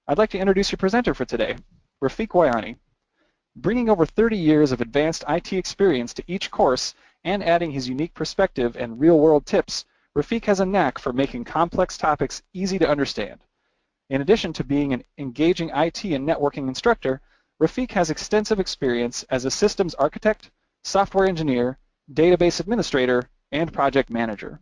I'd like to introduce your presenter for today, Rafiq Wayani. Bringing over 30 years of advanced IT experience to each course and adding his unique perspective and real-world tips, Rafiq has a knack for making complex topics easy to understand. In addition to being an engaging IT and networking instructor, Rafiq has extensive experience as a systems architect, software engineer, database administrator, and project manager.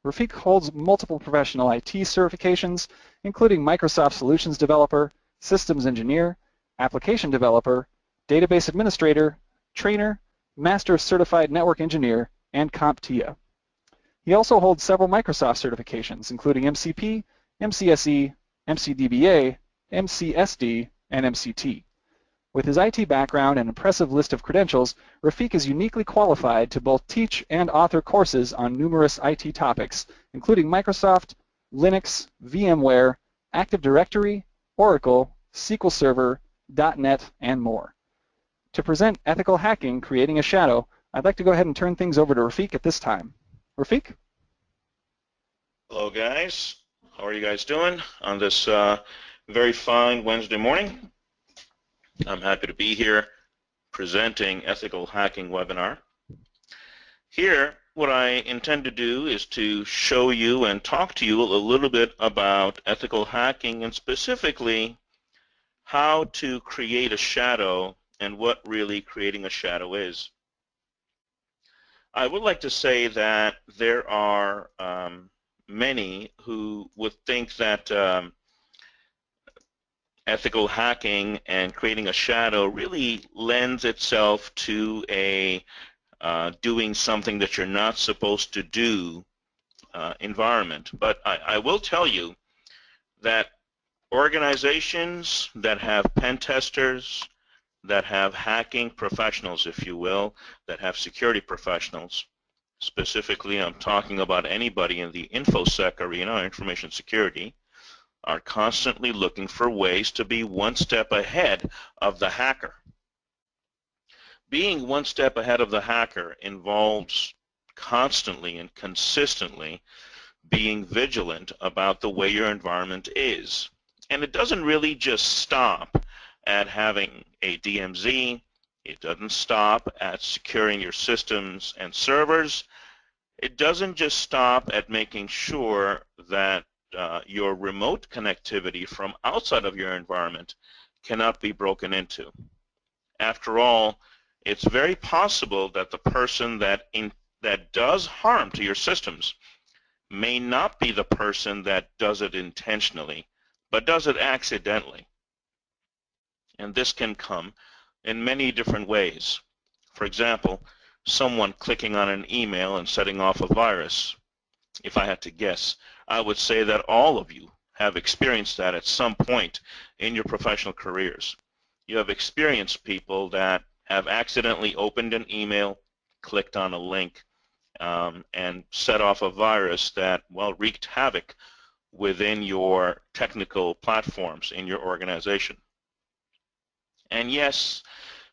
Rafiq holds multiple professional IT certifications, including Microsoft Solutions Developer, Systems Engineer, Application Developer, Database Administrator, Trainer, Master Certified Network Engineer, and CompTIA. He also holds several Microsoft certifications, including MCP, MCSE, MCDBA, MCSD, and MCT. With his IT background and impressive list of credentials, Rafiq is uniquely qualified to both teach and author courses on numerous IT topics, including Microsoft, Linux, VMware, Active Directory, Oracle, SQL Server, .NET, and more. To present Ethical Hacking, Creating a Shadow, I'd like to go ahead and turn things over to Rafiq at this time. Rafiq? Hello, guys. How are you guys doing on this very fine Wednesday morning? I'm happy to be here presenting Ethical Hacking webinar. Here, what I intend to do is to show you and talk to you a little bit about ethical hacking and specifically how to create a shadow and what really creating a shadow is. I would like to say that there are many who would think that ethical hacking and creating a shadow really lends itself to a doing something that you're not supposed to do environment. But I will tell you that organizations that have pen testers, that have hacking professionals, if you will, that have security professionals, specifically I'm talking about anybody in the InfoSec arena, information security, are constantly looking for ways to be one step ahead of the hacker. Being one step ahead of the hacker involves constantly and consistently being vigilant about the way your environment is. And it doesn't really just stop at having a DMZ. It doesn't stop at securing your systems and servers. It doesn't just stop at making sure that your remote connectivity from outside of your environment cannot be broken into. After all, it's very possible that the person that does harm to your systems may not be the person that does it intentionally, but does it accidentally. And this can come in many different ways. For example, someone clicking on an email and setting off a virus. If I had to guess, I would say that all of you have experienced that at some point in your professional careers. You have experienced people that have accidentally opened an email, clicked on a link, and set off a virus that, well, wreaked havoc within your technical platforms in your organization. And yes,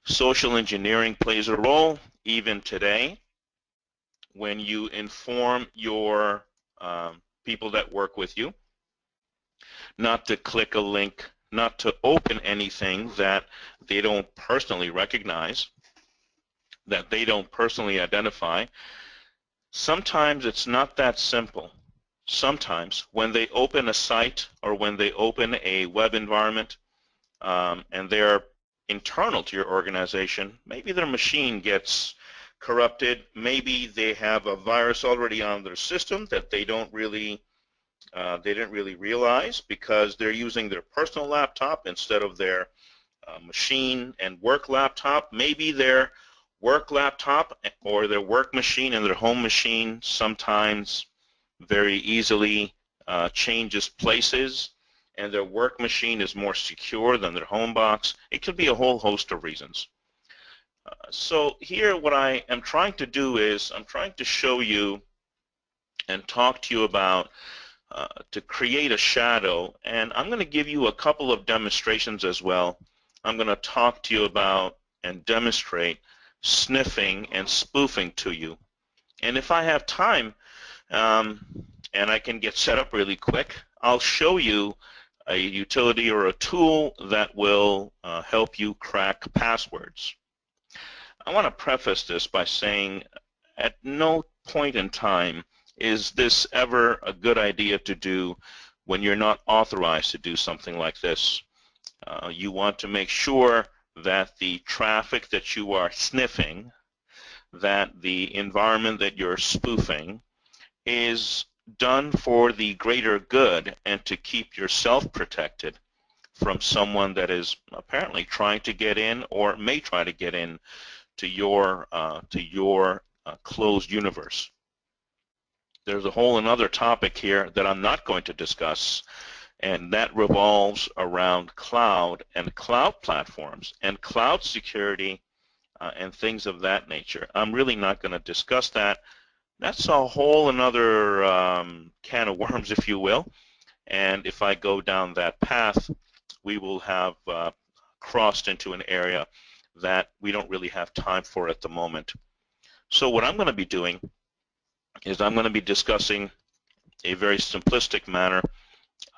social engineering plays a role even today when you inform your people that work with you not to click a link, not to open anything that they don't personally recognize, that they don't personally identify. Sometimes it's not that simple. Sometimes when they open a site or when they open a web environment and they're internal to your organization, maybe their machine gets corrupted, maybe they have a virus already on their system that they didn't really realize because they're using their personal laptop instead of their machine and work laptop. Maybe their work laptop or their work machine and their home machine sometimes very easily changes places, and their work machine is more secure than their home box. It could be a whole host of reasons. So here what I am trying to do is I'm trying to show you and talk to you about to create a shadow, and I'm going to give you a couple of demonstrations as well. I'm going to talk to you about and demonstrate sniffing and spoofing to you. And if I have time and I can get set up really quick, I'll show you a utility or a tool that will help you crack passwords. I want to preface this by saying at no point in time is this ever a good idea to do when you're not authorized to do something like this. You want to make sure that the traffic that you are sniffing, that the environment that you're spoofing, is done for the greater good and to keep yourself protected from someone that is apparently trying to get in or may try to get in to your closed universe. There's a whole another topic here that I'm not going to discuss, and that revolves around cloud and cloud platforms and cloud security and things of that nature. I'm really not going to discuss that. That's a whole another can of worms, if you will, and if I go down that path, we will have crossed into an area that we don't really have time for at the moment. So what I'm going to be doing is I'm going to be discussing a very simplistic manner,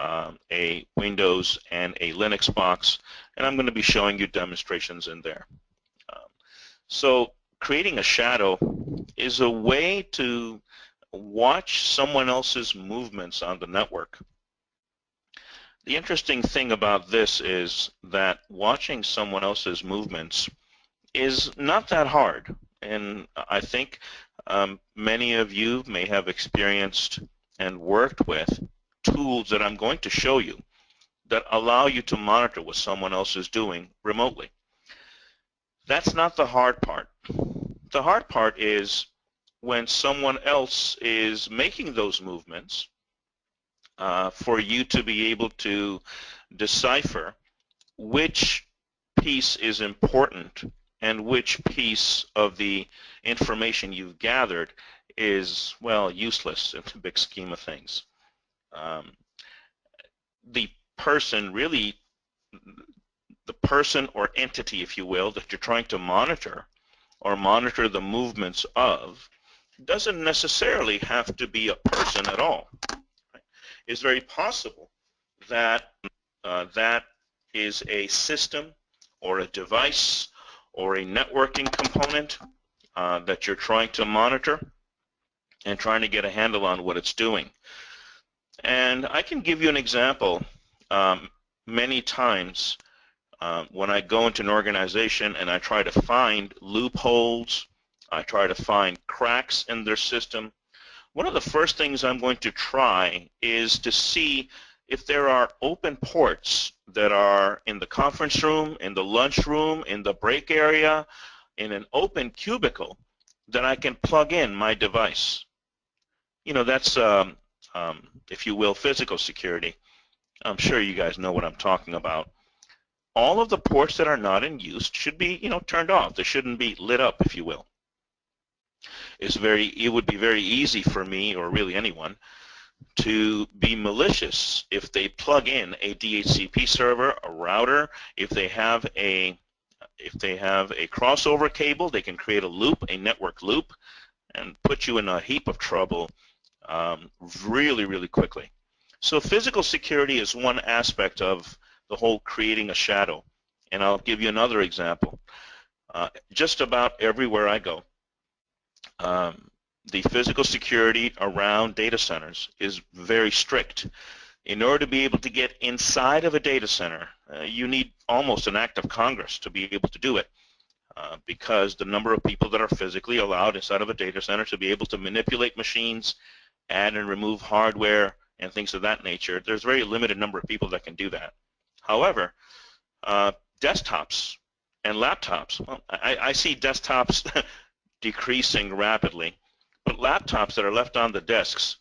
a Windows and a Linux box, and I'm going to be showing you demonstrations in there. So creating a shadow is a way to watch someone else's movements on the network. The interesting thing about this is that watching someone else's movements is not that hard, and I think many of you may have experienced and worked with tools that I'm going to show you that allow you to monitor what someone else is doing remotely. That's not the hard part. The hard part is when someone else is making those movements for you to be able to decipher which piece is important and which piece of the information you've gathered is, well, useless in the big scheme of things. The person or entity, if you will, that you're trying to monitor or monitor the movements of doesn't necessarily have to be a person at all. It's very possible that that is a system or a device or a networking component that you're trying to monitor and trying to get a handle on what it's doing. And I can give you an example. Many times when I go into an organization and I try to find loopholes, I try to find cracks in their system, one of the first things I'm going to try is to see if there are open ports that are in the conference room, in the lunch room, in the break area, in an open cubicle that I can plug in my device. You know, that's, if you will, physical security. I'm sure you guys know what I'm talking about. All of the ports that are not in use should be, turned off. They shouldn't be lit up, if you will. It would be very easy for me, or really anyone, to be malicious if they plug in a DHCP server, a router. If they have a crossover cable, they can create a loop, a network loop, and put you in a heap of trouble really, really quickly. So physical security is one aspect of the whole creating a shadow. And I'll give you another example. Just about everywhere I go, the physical security around data centers is very strict. In order to be able to get inside of a data center, you need almost an act of Congress to be able to do it, because the number of people that are physically allowed inside of a data center to be able to manipulate machines, add and remove hardware, and things of that nature, there's a very limited number of people that can do that. However, desktops and laptops, well, I see desktops decreasing rapidly, but laptops that are left on the desks,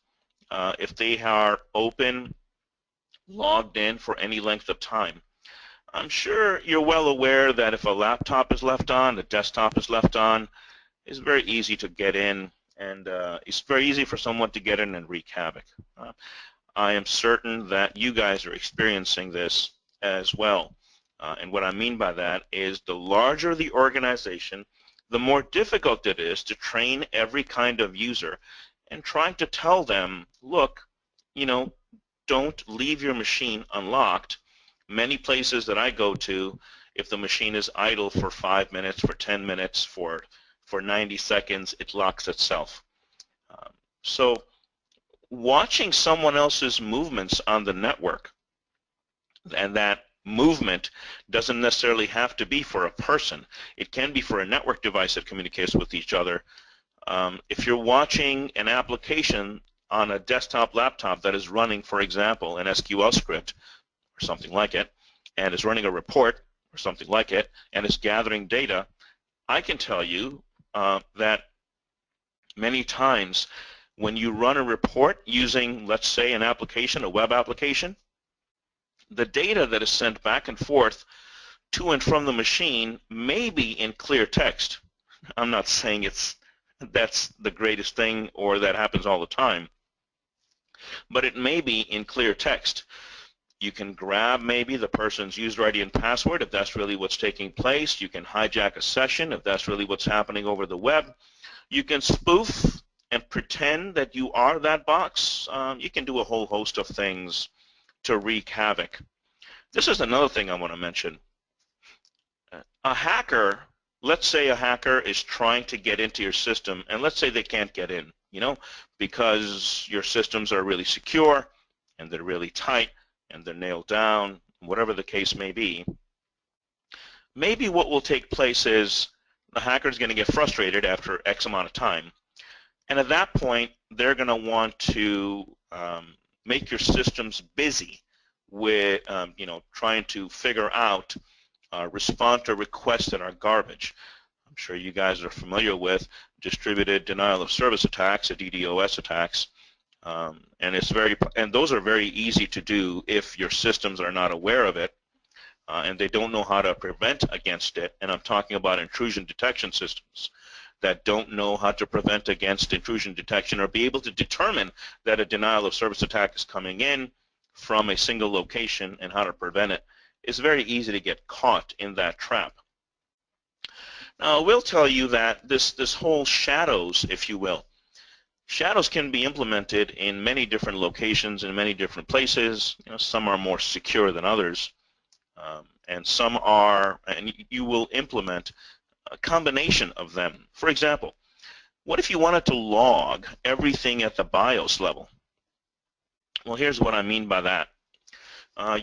if they are open, logged in for any length of time, I'm sure you're well aware that if a laptop is left on, a desktop is left on, it's very easy to get in, and it's very easy for someone to get in and wreak havoc. I am certain that you guys are experiencing this as well. And what I mean by that is the larger the organization, the more difficult it is to train every kind of user and trying to tell them, look, don't leave your machine unlocked. Many places that I go to, if the machine is idle for 5 minutes, for 10 minutes, for 90 seconds, it locks itself. So watching someone else's movements on the network, and that movement doesn't necessarily have to be for a person. It can be for a network device that communicates with each other. If you're watching an application on a desktop laptop that is running, for example, an SQL script or something like it, and is running a report or something like it, and is gathering data, I can tell you that many times when you run a report using, let's say, an application, a web application, the data that is sent back and forth to and from the machine may be in clear text. I'm not saying that's the greatest thing or that happens all the time, but it may be in clear text. You can grab maybe the person's user ID and password if that's really what's taking place. You can hijack a session if that's really what's happening over the web. You can spoof and pretend that you are that box. You can do a whole host of things to wreak havoc. This is another thing I want to mention. A hacker, let's say a hacker is trying to get into your system, and let's say they can't get in, because your systems are really secure and they're really tight and they're nailed down, whatever the case may be. Maybe what will take place is the hacker is going to get frustrated after X amount of time, and at that point they're going to want to make your systems busy with trying to figure out, respond to requests that are garbage. I'm sure you guys are familiar with distributed denial of service attacks, or DDoS attacks, and those are very easy to do if your systems are not aware of it and they don't know how to prevent against it. And I'm talking about intrusion detection systems that don't know how to prevent against intrusion detection or be able to determine that a denial of service attack is coming in from a single location and how to prevent it. It's very easy to get caught in that trap. Now, I will tell you that this whole shadows, if you will, shadows can be implemented in many different locations, in many different places. Some are more secure than others, and some are, and you will implement a combination of them. For example, what if you wanted to log everything at the BIOS level? Well, here's what I mean by that.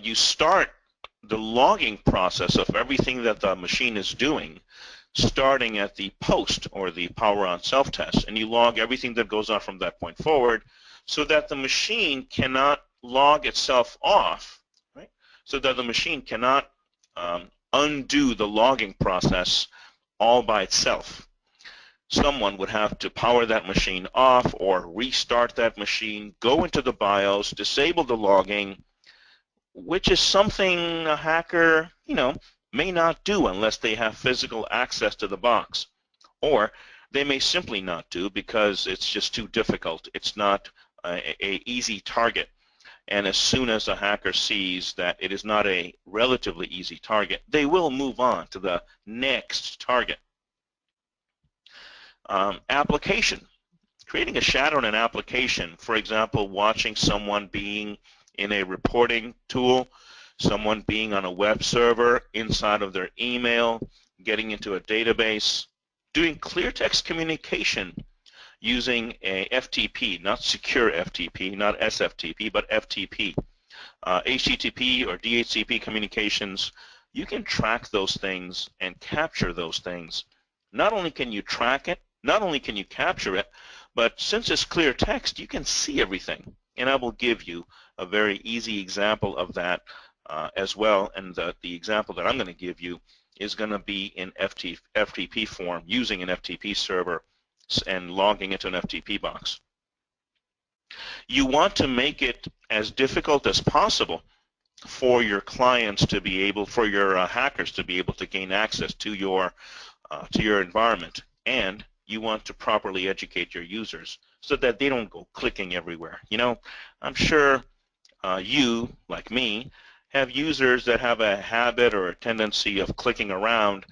You start the logging process of everything that the machine is doing starting at the post or the power on self-test, and you log everything that goes on from that point forward so that the machine cannot log itself off, right? So that the machine cannot undo the logging process all by itself. Someone would have to power that machine off or restart that machine, go into the BIOS, disable the logging, which is something a hacker, may not do unless they have physical access to the box. Or they may simply not do because it's just too difficult. It's not a easy target. And as soon as a hacker sees that it is not a relatively easy target, they will move on to the next target. Application. Creating a shadow in an application, for example, watching someone being in a reporting tool, someone being on a web server, inside of their email, getting into a database, doing clear text communication using a FTP, not secure FTP, not SFTP, but FTP. HTTP or DHCP communications, you can track those things and capture those things. Not only can you track it, not only can you capture it, but since it's clear text, you can see everything. And I will give you a very easy example of that as well. And the example that I'm going to give you is going to be in FTP form, using an FTP server and logging into an FTP box. You want to make it as difficult as possible for your clients to be able, for your hackers to be able to gain access to your environment, and you want to properly educate your users so that they don't go clicking everywhere. I'm sure you, like me, have users that have a habit or a tendency of clicking around,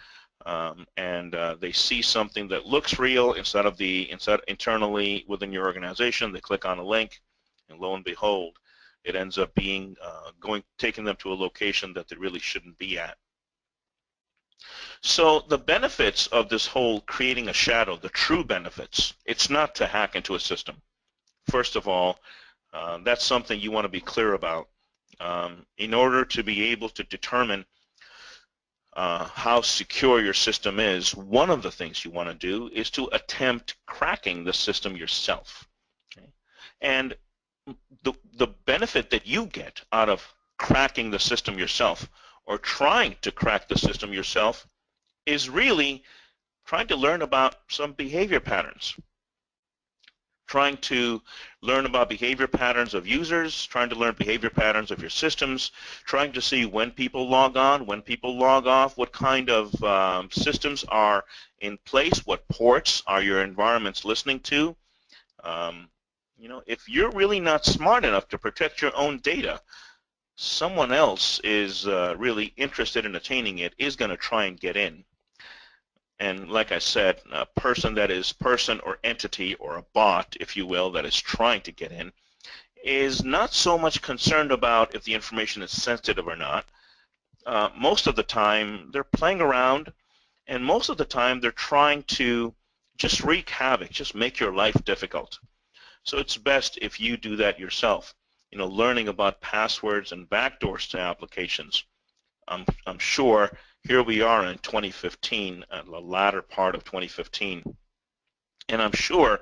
and they see something that looks real internally within your organization. They click on a link, and lo and behold, it ends up being taking them to a location that they really shouldn't be at. So the benefits of this whole creating a shadow, the true benefits, it's not to hack into a system. First of all, that's something you want to be clear about. In order to be able to determine how secure your system is, one of the things you want to do is to attempt cracking the system yourself. Okay? And the benefit that you get out of cracking the system yourself or trying to crack the system yourself is really trying to learn about some behavior patterns. Trying to learn about behavior patterns of users, trying to learn behavior patterns of your systems, trying to see when people log on, when people log off, what kind of systems are in place, what ports are your environments listening to. You know, if you're really not smart enough to protect your own data, someone else is really interested in attaining it, is going to try and get in. And like I said, a person that is person or entity or a bot, if you will, that is trying to get in is not so much concerned about if the information is sensitive or not. Most of the time they're playing around, and most of the time they're trying to just wreak havoc, just make your life difficult. So it's best if you do that yourself. You know, learning about passwords and backdoors to applications. I'm sure here we are in 2015, the latter part of 2015, and I'm sure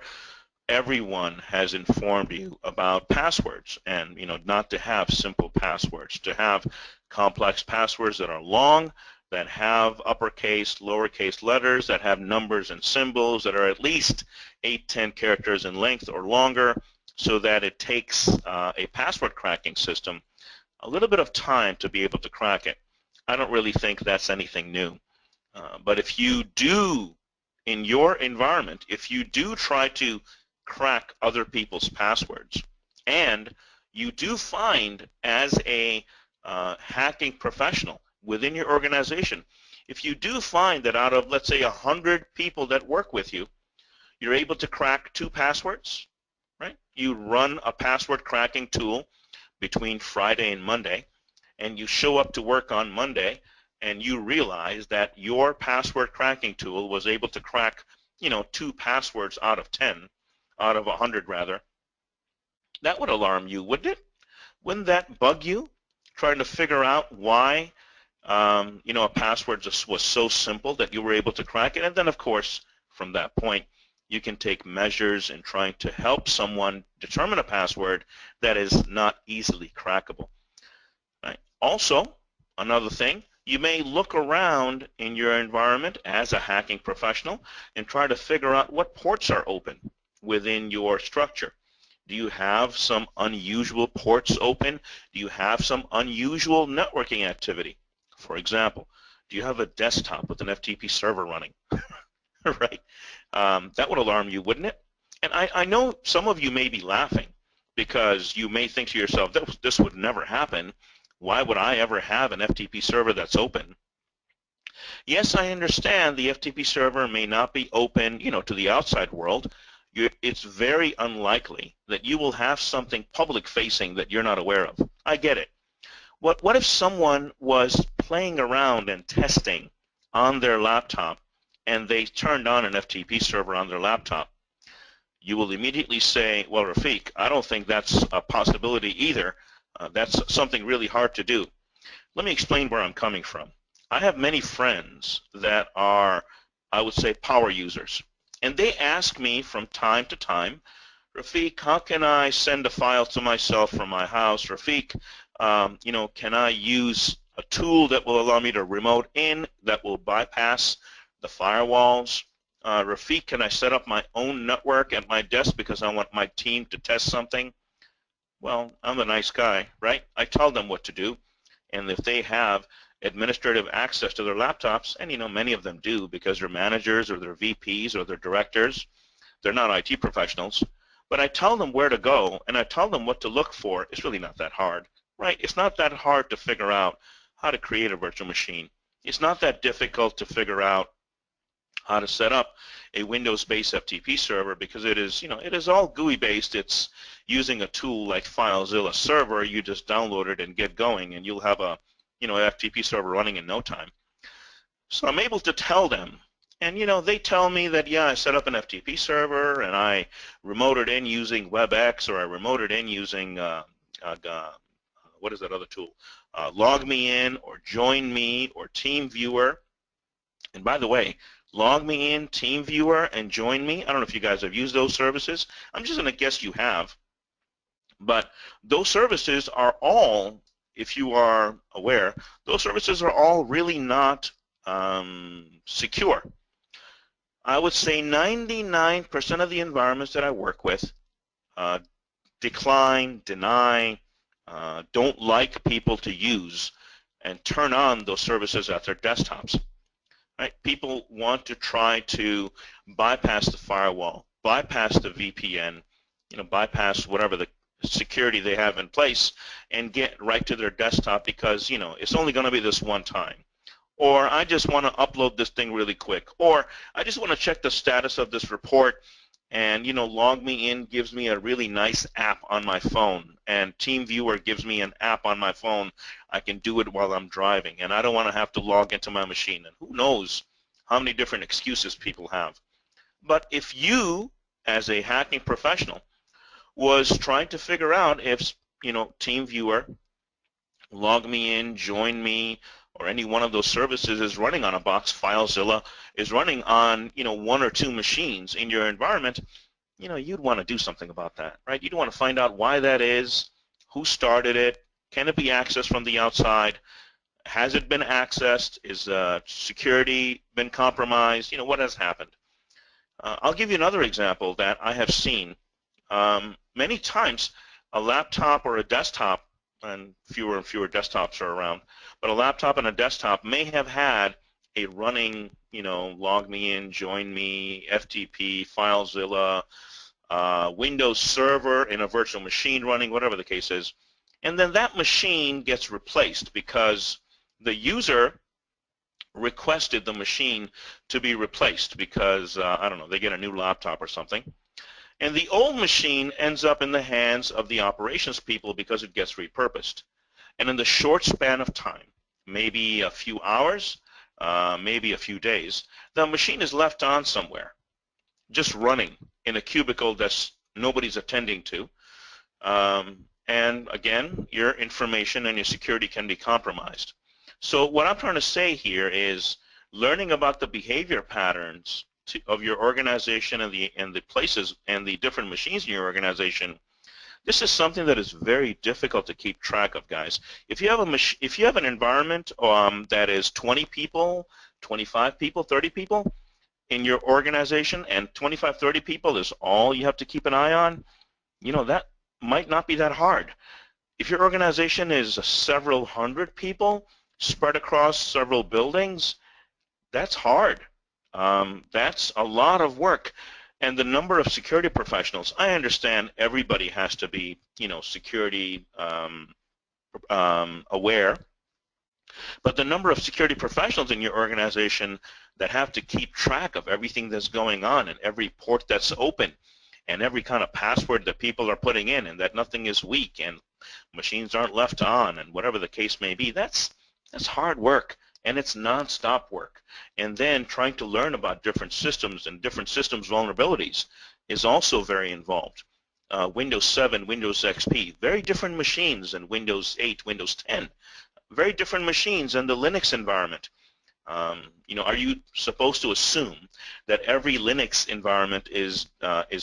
everyone has informed you about passwords and, you know, not to have simple passwords, to have complex passwords that are long, that have uppercase, lowercase letters, that have numbers and symbols that are at least 8-10 characters in length or longer, so that it takes a password cracking system a little bit of time to be able to crack it. I don't really think that's anything new. But if you do, in your environment, if you do try to crack other people's passwords, and you do find as a hacking professional within your organization, if you do find that out of, let's say, 100 people that work with you, you're able to crack 2 passwords, right? You run a password cracking tool between Friday and Monday, and you show up to work on Monday, and you realize that your password cracking tool was able to crack, you know, 2 passwords out of 10, out of 100 rather, that would alarm you, wouldn't it? Wouldn't that bug you, trying to figure out why, you know, a password just was so simple that you were able to crack it? And then, of course, from that point, you can take measures in trying to help someone determine a password that is not easily crackable. Right? Also, another thing, you may look around in your environment as a hacking professional and try to figure out what ports are open within your structure. Do you have some unusual ports open? Do you have some unusual networking activity? For example, do you have a desktop with an FTP server running? Right? That would alarm you, wouldn't it? And I know some of you may be laughing because you may think to yourself, this would never happen. Why would I ever have an FTP server that's open? Yes, I understand the FTP server may not be open, you know, to the outside world. It's very unlikely that you will have something public-facing that you're not aware of. I get it. What if someone was playing around and testing on their laptop and they turned on an FTP server on their laptop? You will immediately say, well, Rafiq, I don't think that's a possibility either. That's something really hard to do. Let me explain where I'm coming from. I have many friends that are, I would say, power users. And they ask me from time to time, Rafiq, how can I send a file to myself from my house? Rafiq, you know, can I use a tool that will allow me to remote in, that will bypass the firewalls? Rafiq, can I set up my own network at my desk because I want my team to test something? Well, I'm a nice guy, right? I tell them what to do, and if they have administrative access to their laptops, and you know many of them do because they're managers or they're VPs or they're directors, they're not IT professionals, but I tell them where to go and I tell them what to look for. It's really not that hard, right? It's not that hard to figure out how to create a virtual machine. It's not that difficult to figure out how to set up a Windows-based FTP server, because it is, it is all GUI-based. It's using a tool like FileZilla Server. You just download it and get going, and you'll have a, FTP server running in no time. So I'm able to tell them, and they tell me that, yeah, I set up an FTP server and I remoted in using WebEx, or I remoted in using what is that other tool? Log Me In, or Join Me, or TeamViewer. And by the way, Log Me In, TeamViewer, and Join Me, I don't know if you guys have used those services. I'm just going to guess you have. But those services are all, if you are aware, those services are all really not secure. I would say 99% of the environments that I work with decline, deny, don't like people to use and turn on those services at their desktops. Right? People want to try to bypass the firewall, bypass the VPN, bypass whatever the security they have in place, and get right to their desktop because, it's only going to be this one time. Or I just want to upload this thing really quick. Or I just want to check the status of this report, and Log Me In gives me a really nice app on my phone, and TeamViewer gives me an app on my phone. I can do it while I'm driving, and I don't want to have to log into my machine. And who knows how many different excuses people have. But if you, as a hacking professional, was trying to figure out if TeamViewer, Log Me In, Join Me, or any one of those services is running on a box, FileZilla is running on one or two machines in your environment, you'd want to do something about that, right? You'd want to find out why that is, who started it, can it be accessed from the outside, has it been accessed, is security been compromised, what has happened. I'll give you another example that I have seen. Many times a laptop or a desktop, and fewer desktops are around, but a laptop and a desktop may have had a running, Log Me In, Join Me, FTP, FileZilla, Windows Server in a virtual machine running, whatever the case is, and then that machine gets replaced because the user requested the machine to be replaced because, I don't know, they get a new laptop or something. And the old machine ends up in the hands of the operations people because it gets repurposed. And in the short span of time, maybe a few hours, maybe a few days, the machine is left on somewhere, just running in a cubicle that nobody's attending to. And again, your information and your security can be compromised. So what I'm trying to say here is learning about the behavior patterns of your organization and the places and the different machines in your organization. This is something that is very difficult to keep track of, guys. If you have an environment that is 20 people, 25 people, 30 people in your organization, and 25, 30 people is all you have to keep an eye on, that might not be that hard. If your organization is several hundred people spread across several buildings, that's hard. That's a lot of work. And the number of security professionals, I understand everybody has to be, security aware, but the number of security professionals in your organization that have to keep track of everything that's going on and every port that's open and every kind of password that people are putting in and that nothing is weak and machines aren't left on and whatever the case may be, that's hard work. And it's non-stop work. And then trying to learn about different systems and different systems vulnerabilities is also very involved. Windows 7, Windows XP, very different machines than Windows 8, Windows 10. Very different machines in the Linux environment. Are you supposed to assume that every Linux environment is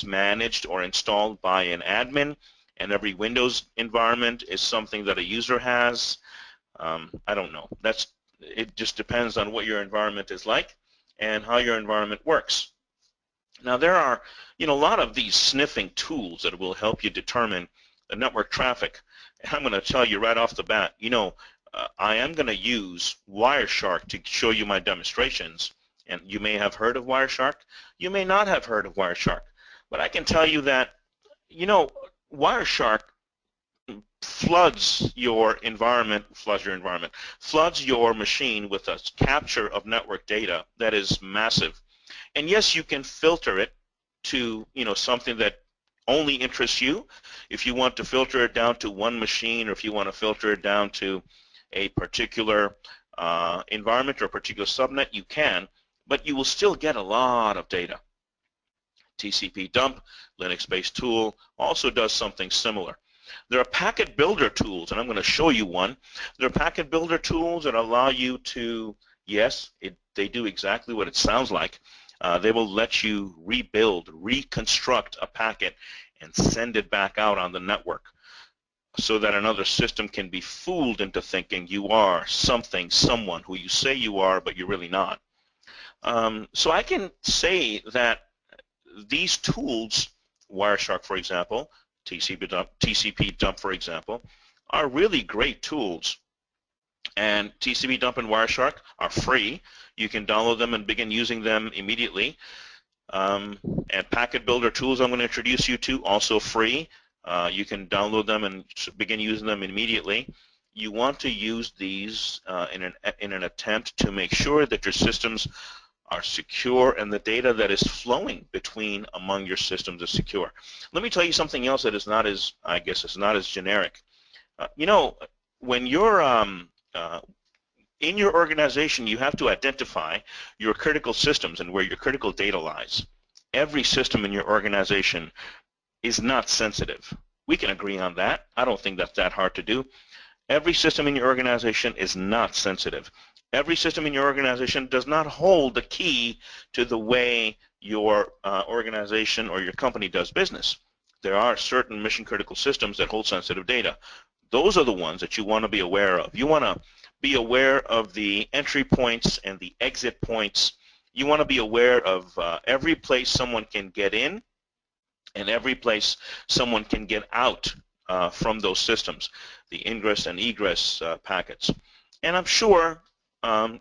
managed or installed by an admin, and every Windows environment is something that a user has? I don't know. It just depends on what your environment is like and how your environment works. Now there are, a lot of these sniffing tools that will help you determine the network traffic. And I'm going to tell you right off the bat, I am going to use Wireshark to show you my demonstrations. And you may have heard of Wireshark. You may not have heard of Wireshark. But I can tell you that, Wireshark floods your machine with a capture of network data that is massive. And yes, you can filter it to something that only interests you. If you want to filter it down to one machine, or if you want to filter it down to a particular environment or a particular subnet, you can, but you will still get a lot of data. TCP dump, Linux-based tool, also does something similar. There are packet builder tools, and I'm going to show you one. There are packet builder tools that allow you to, yes, they do exactly what it sounds like. They will let you rebuild, reconstruct a packet, and send it back out on the network so that another system can be fooled into thinking you are something, someone who you say you are, but you're really not. So I can say that these tools, Wireshark, for example, TCP dump, for example, are really great tools. And TCP dump and Wireshark are free. You can download them and begin using them immediately. And packet builder tools I'm going to introduce you to, also free. You can download them and begin using them immediately. You want to use these in an attempt to make sure that your systems are secure and the data that is flowing among your systems is secure. Let me tell you something else that is not as, I guess, is not as generic. When you're in your organization, you have to identify your critical systems and where your critical data lies. Every system in your organization is not sensitive. We can agree on that. I don't think that's that hard to do. Every system in your organization is not sensitive. Every system in your organization does not hold the key to the way your organization or your company does business. There are certain mission-critical systems that hold sensitive data. Those are the ones that you want to be aware of. You want to be aware of the entry points and the exit points. You want to be aware of every place someone can get in and every place someone can get out from those systems, the ingress and egress packets. And I'm sure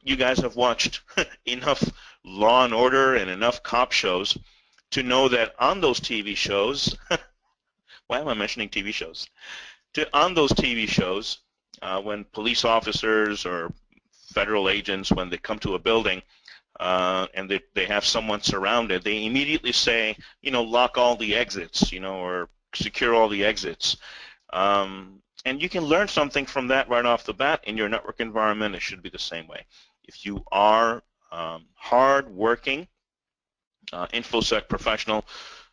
you guys have watched enough Law and Order and enough cop shows to know that on those TV shows, why am I mentioning TV shows? On those TV shows, when police officers or federal agents, when they come to a building and they have someone surrounded, they immediately say, lock all the exits, or secure all the exits. And you can learn something from that right off the bat. In your network environment, it should be the same way. If you are hard-working InfoSec professional,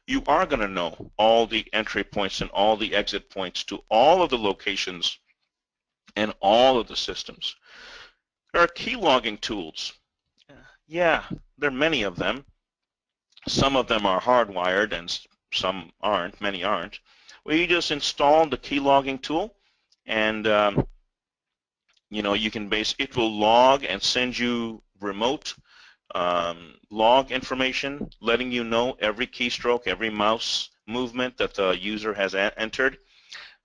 you are going to know all the entry points and all the exit points to all of the locations and all of the systems. There are key logging tools. Yeah, there are many of them. Some of them are hardwired and some aren't, many aren't. Well, you just install the key logging tool and you can it will log and send you remote log information, letting you know every keystroke, every mouse movement that the user has entered.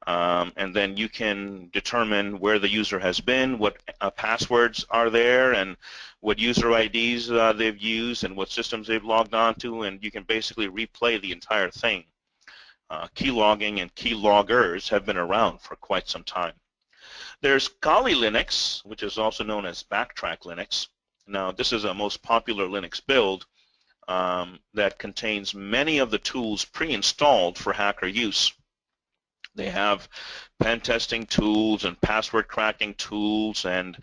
And then you can determine where the user has been, what passwords are there, and what user IDs they've used, and what systems they've logged on to, and you can basically replay the entire thing. Key logging and key loggers have been around for quite some time. There's Kali Linux, which is also known as Backtrack Linux. Now, this is a most popular Linux build that contains many of the tools pre-installed for hacker use. They have pen testing tools and password cracking tools and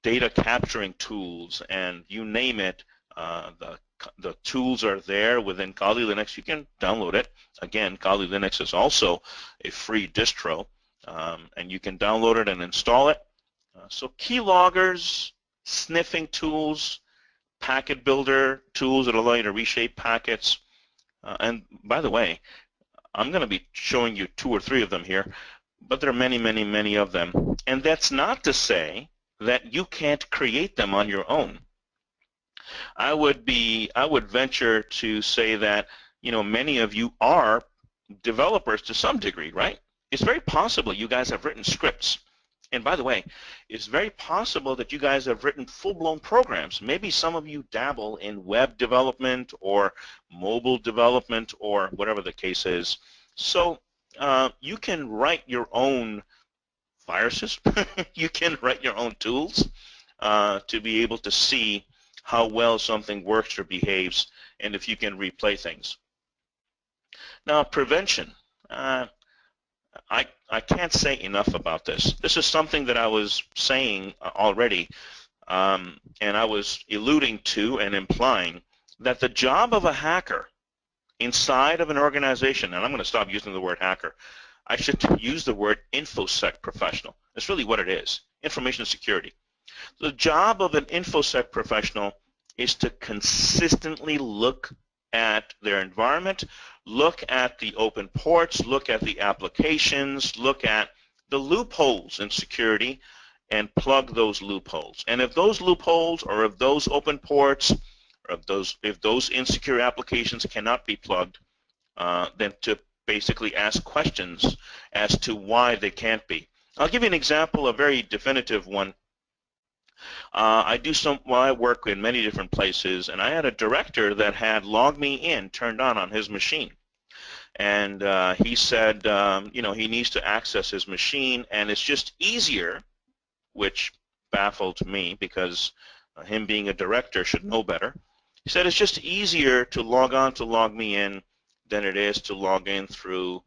data capturing tools, and you name it. The tools are there within Kali Linux. You can download it. Again, Kali Linux is also a free distro, and you can download it and install it. So keyloggers, sniffing tools, packet builder tools that allow you to reshape packets. And by the way, I'm going to be showing you 2 or 3 of them here, but there are many, many, many of them. And that's not to say that you can't create them on your own. I would venture to say that many of you are developers to some degree, right? It's very possible you guys have written scripts. And by the way, it's very possible that you guys have written full-blown programs. Maybe some of you dabble in web development or mobile development or whatever the case is. So you can write your own viruses. You can write your own tools to be able to see how well something works or behaves, and if you can replay things. Now, prevention. I can't say enough about this. This is something that I was saying already, and I was alluding to and implying that the job of a hacker inside of an organization, and I'm going to stop using the word hacker, I should use the word InfoSec professional. That's really what it is, information security. The job of an InfoSec professional is to consistently look at their environment, look at the open ports, look at the applications, look at the loopholes in security, and plug those loopholes. And if those loopholes, or if those open ports, or if those insecure applications cannot be plugged, then to basically ask questions as to why they can't be. I'll give you an example, a very definitive one. I work in many different places, and I had a director that had log me in turned on his machine. And he said, he needs to access his machine, and it's just easier, which baffled me because him being a director should know better. He said it's just easier to log me in than it is to log in through,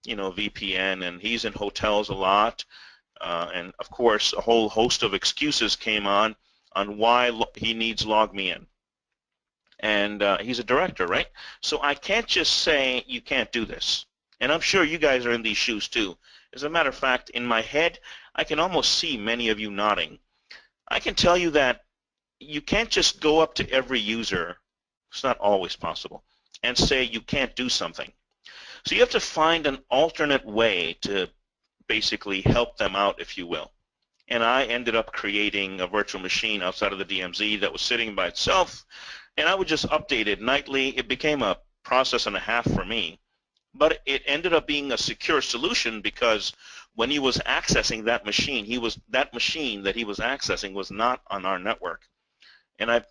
VPN, and he's in hotels a lot. And of course, a whole host of excuses came on why he needs log me in. And he's a director, right? So I can't just say you can't do this. And I'm sure you guys are in these shoes too. As a matter of fact, in my head, I can almost see many of you nodding. I can tell you that you can't just go up to every user, it's not always possible, and say you can't do something. So you have to find an alternate way to basically help them out, if you will. And I ended up creating a virtual machine outside of the DMZ that was sitting by itself, and I would just update it nightly. It became a process and a half for me, but it ended up being a secure solution because when he was accessing that machine, that machine that he was accessing was not on our network. And I,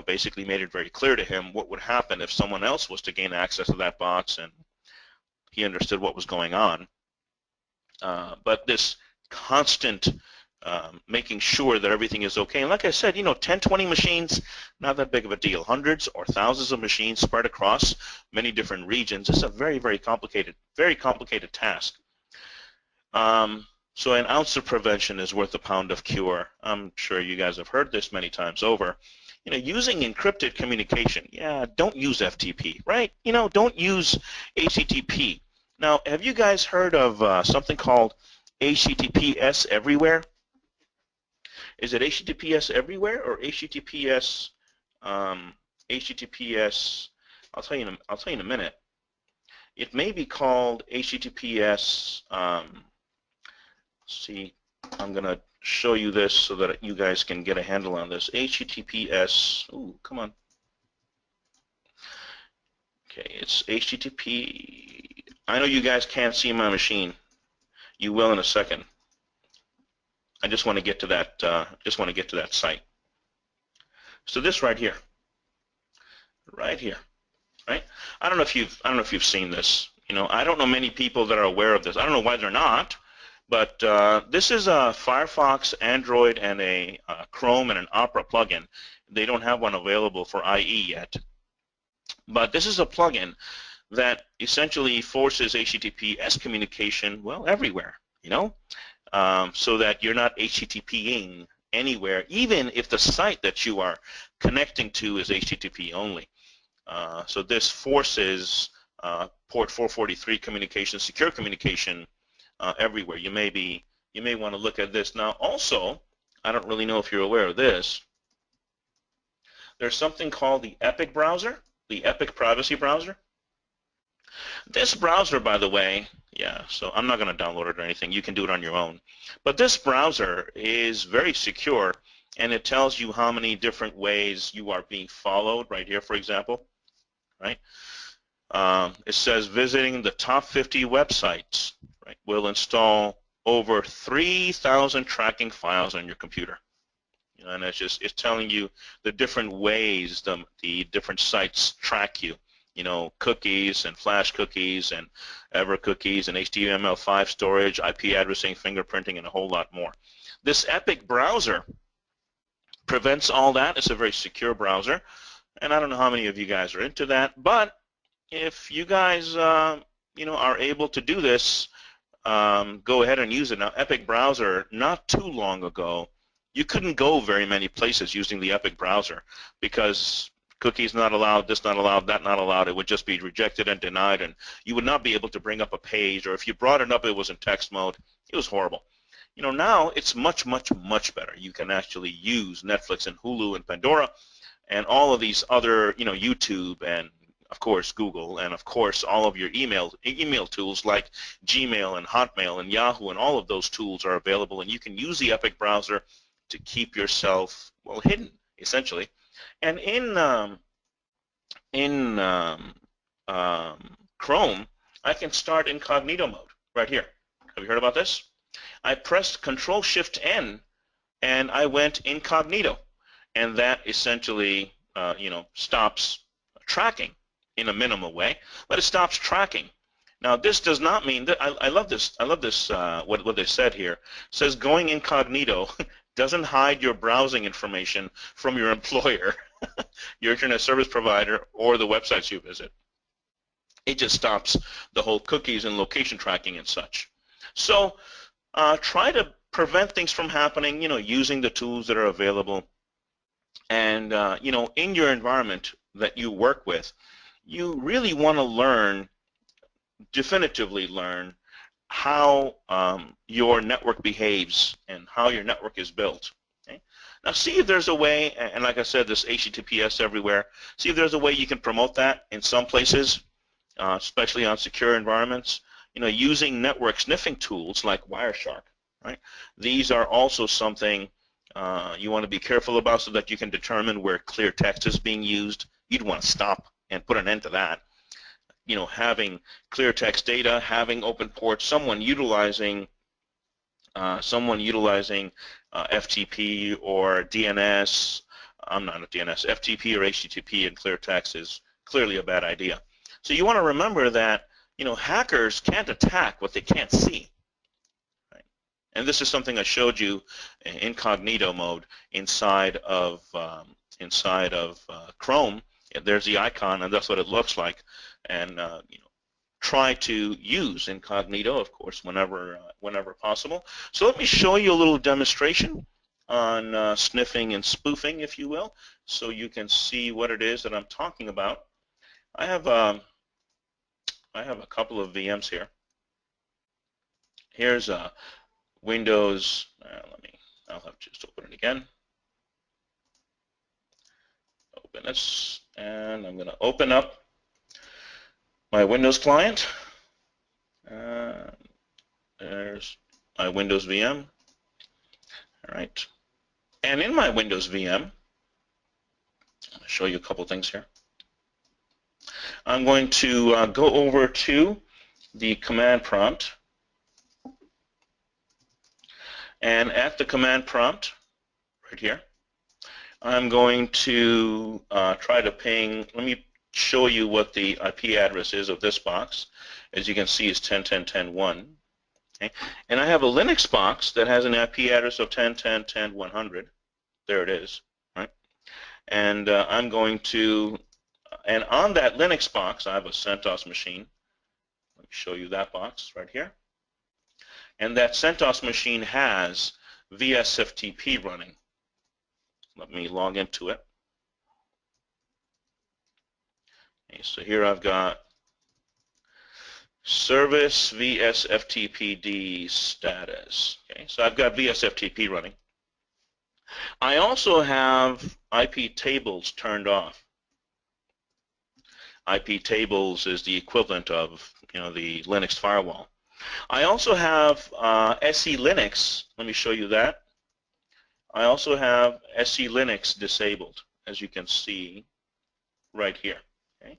basically made it very clear to him what would happen if someone else was to gain access to that box, and he understood what was going on. But this constant making sure that everything is okay. And like I said, 10, 20 machines, not that big of a deal. Hundreds or thousands of machines spread across many different regions. It's a very, very complicated task. So an ounce of prevention is worth a pound of cure. I'm sure you guys have heard this many times over. Using encrypted communication. Yeah, don't use FTP, right? Don't use HTTP. Now, have you guys heard of something called HTTPS everywhere? Is it HTTPS everywhere or HTTPS? HTTPS. I'll tell you in a minute. It may be called HTTPS. See, I'm gonna show you this so that you guys can get a handle on this. HTTPS. Ooh, come on. Okay, it's HTTP. I know you guys can't see my machine. You will in a second. I just want to get to that. Site. So this right here. Right here. Right? I don't know if you've seen this. I don't know many people that are aware of this. I don't know why they're not. But this is a Firefox, Android, and a Chrome and an Opera plugin. They don't have one available for IE yet. But this is a plugin that essentially forces HTTPS communication, well, everywhere, so that you're not HTTPing anywhere, even if the site that you are connecting to is HTTP only. So this forces port 443 communication, secure communication, everywhere. You may want to look at this. Now also, I don't really know if you're aware of this, there's something called the Epic browser, the Epic privacy browser. This browser, by the way, so I'm not going to download it or anything. You can do it on your own. But this browser is very secure, and it tells you how many different ways you are being followed, right here, for example, right? It says visiting the top 50 websites, right, will install over 3,000 tracking files on your computer. And it's telling you the different ways the different sites track you. Cookies and flash cookies and ever cookies and HTML5 storage, IP addressing, fingerprinting, and a whole lot more. This Epic browser prevents all that. It's a very secure browser, and I don't know how many of you guys are into that, but if you guys are able to do this, go ahead and use it. Now, Epic Browser, not too long ago, you couldn't go very many places using the Epic Browser because cookies not allowed, this not allowed, that not allowed. It would just be rejected and denied, and you would not be able to bring up a page, or if you brought it up, it was in text mode. It was horrible. Now it's much, much, much better. You can actually use Netflix and Hulu and Pandora and all of these other, YouTube and of course Google, and of course all of your email tools like Gmail and Hotmail and Yahoo, and all of those tools are available, and you can use the Epic Browser to keep yourself, well, hidden essentially. And in Chrome, I can start incognito mode right here. Have you heard about this? I pressed Control-Shift-N and I went incognito, and that essentially stops tracking in a minimal way, but it stops tracking. Now, this does not mean that I love this. I love this. What they said here. It says going incognito doesn't hide your browsing information from your employer, your internet service provider, or the websites you visit. It just stops the whole cookies and location tracking and such. So try to prevent things from happening, using the tools that are available. And, in your environment that you work with, you really want to definitively learn how your network behaves and how your network is built. Okay? Now see if there's a way, and like I said, this HTTPS everywhere, see if there's a way you can promote that in some places, especially on secure environments, using network sniffing tools like Wireshark. Right? These are also something you want to be careful about so that you can determine where clear text is being used. You'd want to stop and put an end to that. Having clear text data, having open ports, someone utilizing FTP or DNS, FTP or HTTP in clear text is clearly a bad idea. So you want to remember that hackers can't attack what they can't see. Right? And this is something I showed you in incognito mode inside of Chrome. There's the icon, and that's what it looks like. And try to use incognito, of course, whenever possible. So let me show you a little demonstration on sniffing and spoofing, if you will, so you can see what it is that I'm talking about. I have a couple of VMs here. Here's Windows. I'll have to just open it again. Open this, and I'm going to open up my Windows client. There's my Windows VM. All right. And in my Windows VM, I'll show you a couple things here. I'm going to go over to the command prompt. And at the command prompt, right here, I'm going to try to ping. Let me show you what the IP address is of this box. As you can see, it's 10.10.10.1. Okay? And I have a Linux box that has an IP address of 10.10.10.100. There it is. Right? And I'm going to, and on that Linux box, I have a CentOS machine. Let me show you that box right here. And that CentOS machine has VSFTP running. Let me log into it. Okay, so here I've got service VSFTPD status. Okay, so I've got VSFTP running. I also have IP tables turned off. IP tables is the equivalent of the Linux firewall. I also have SE Linux. Let me show you that. I also have SE Linux disabled, as you can see right here. Okay?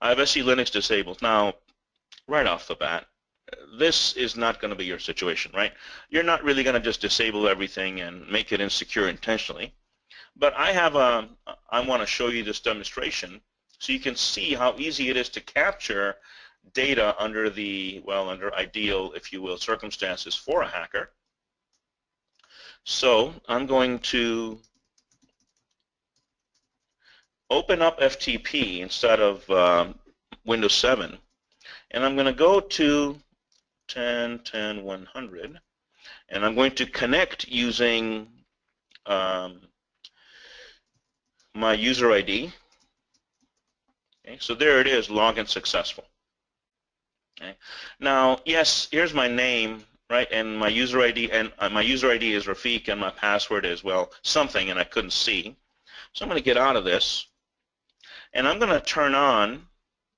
I have SE Linux disabled. Now, right off the bat, this is not going to be your situation, right? You're not really going to just disable everything and make it insecure intentionally. But I want to show you this demonstration so you can see how easy it is to capture data under under ideal, if you will, circumstances for a hacker. So I'm going to open up FTP instead of Windows 7, and I'm going to go to 10.10.100, and I'm going to connect using my user ID. Okay, so there it is, login successful. Okay. Now, yes, here's my name, right, and my user ID, and my user ID is Rafiq, and my password is, well, something, and I couldn't see. So I'm going to get out of this, and I'm going to turn on,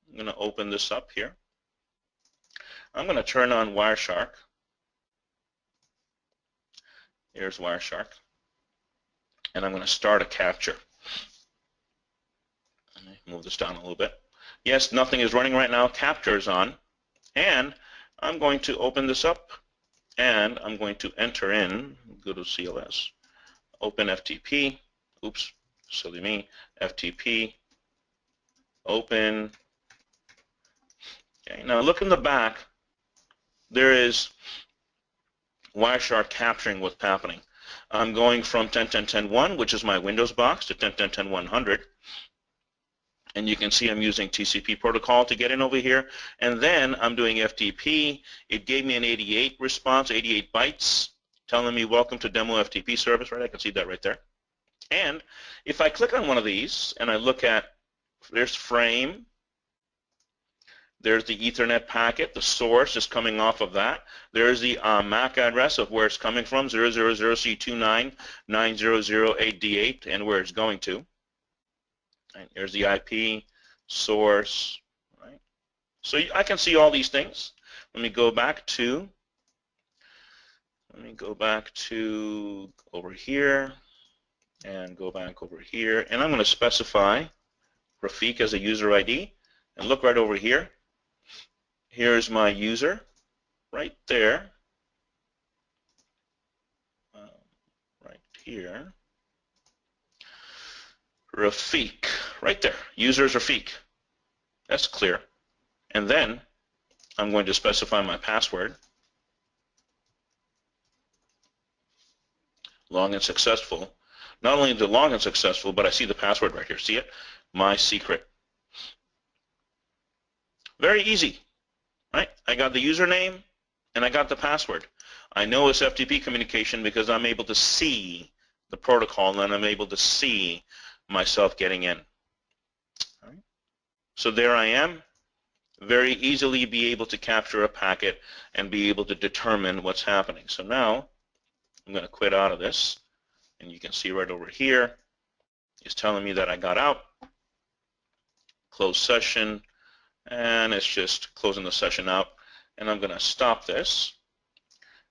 I'm going to open this up here. I'm going to turn on Wireshark. Here's Wireshark, and I'm going to start a capture. Move this down a little bit. Yes, nothing is running right now. Capture is on. And I'm going to open this up, and I'm going to enter in, go to CLS, open FTP, oops, silly me, FTP, open. Okay, now look in the back. There is Wireshark capturing what's happening. I'm going from 10.10.10.1, which is my Windows box, to 10.10.10.100. And you can see I'm using TCP protocol to get in over here. And then I'm doing FTP. It gave me an 88 response, 88 bytes, telling me welcome to demo FTP service, right? I can see that right there. And if I click on one of these and I look at, there's frame, there's the Ethernet packet, the source is coming off of that. There's the MAC address of where it's coming from, 000C2990008D8, and where it's going to. Right, there's the IP source, right? So I can see all these things. Let me go back to over here and go back over here, and I'm going to specify Rafiq as a user ID, and look right over here. Here's my user right there, right here. Rafiq, right there. User is Rafiq. That's clear. And then I'm going to specify my password. Login successful. Not only is the login successful, but I see the password right here. See it? My secret. Very easy, right? I got the username and I got the password. I know it's FTP communication because I'm able to see the protocol and I'm able to see myself getting in. All right. So there I am, very easily be able to capture a packet and be able to determine what's happening. So now I'm going to quit out of this, and you can see right over here it's telling me that I got out, close session, and it's just closing the session out. And I'm going to stop this,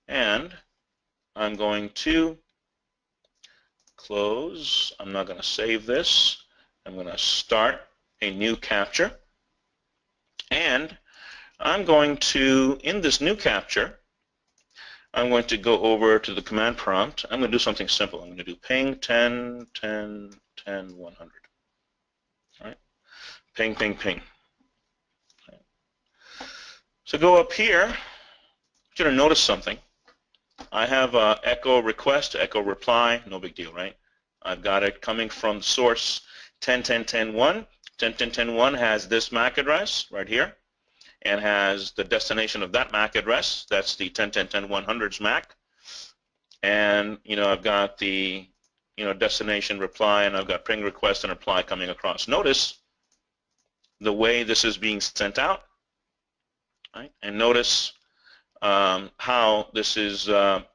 and I'm going to close. I'm not going to save this. I'm going to start a new capture, and I'm going to, in this new capture, I'm going to go over to the command prompt. I'm going to do something simple. I'm going to do ping 10.10.10.100. All right, ping, ping, ping. Right. So go up here. I want you to notice something. I have echo request, echo reply, no big deal, right? I've got it coming from the source 10.10.10.1. 10.10.10.1 has this MAC address right here and has the destination of that MAC address. That's the 10.10.10.100's MAC. And, I've got the, destination reply, and I've got ping request and reply coming across. Notice the way this is being sent out, right? And notice how this is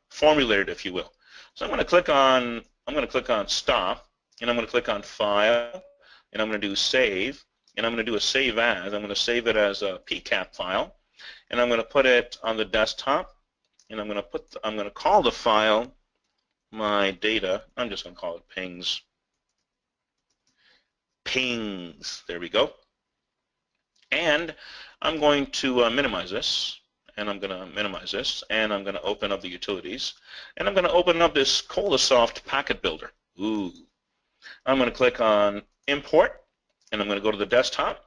formulated, if you will. So I'm going to click on stop, and I'm going to click on file, and I'm going to do save, and I'm going to do a save as. I'm going to save it as a PCAP file, and I'm going to put it on the desktop, and I'm going to call the file my data. I'm just going to call it pings. Pings. There we go. And I'm going to minimize this. And I'm going to minimize this, and I'm going to open up the utilities, and I'm going to open up this Colasoft packet builder. Ooh. I'm going to click on import, and I'm going to go to the desktop,